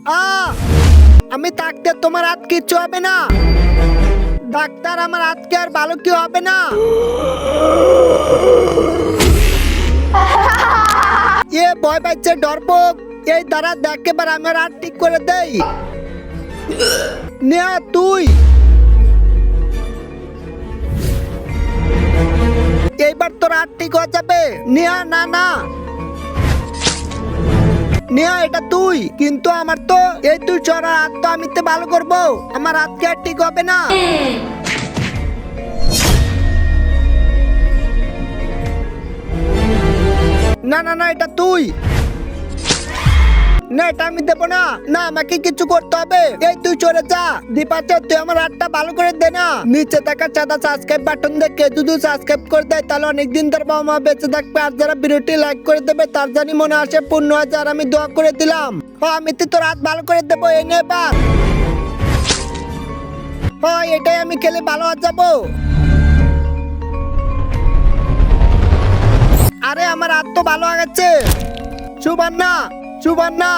আমি থাকতে তোমার হাত কিচ্ছু হবে না। ডাক্তার, আমার হাতকে আর ভালো কি হবে না? ভয় পাচ্ছে ডরপোক। এই দ্বারা দেখ এবার আমার হাত ঠিক করে দেই। নেয়া তুই এইবার তোর হাত ঠিক হয়ে যাবে। নেয়া না না নেয়া, এটা তুই। কিন্তু আমার তো এই তুই চড়া হাত তো আমি তো ভালো করবো, আমার হাত কি আর ঠিক হবে না? না না না, এটা তুই না, এটা আমি দেবো না। না, আমাকে কিছু করতে হবে। এই তুই চলে যা। দীপাচার, তুই আমার হাতটা ভালো করে দে না। নিচে থাকা সাদা সাবস্ক্রাইব বাটন দেখে যদি সাবস্ক্রাইব করে দেয় তাহলে অনেকদিন ধরে বাবা মা বেঁচে থাকবে। আর যারা ভিডিওটি লাইক করে দেবে তার জানি মনে আসে পূর্ণ হাজার আমি দোয়া করে দিলাম। আমি তো তোর হাত ভালো করে দেবো। এই নে এবার। এটাই আমি খেলে ভালো হয়ে যাবো। আরে আমার হাত তো ভালো হয়ে গেছে। সুবর্ণা, সুবর্ণা।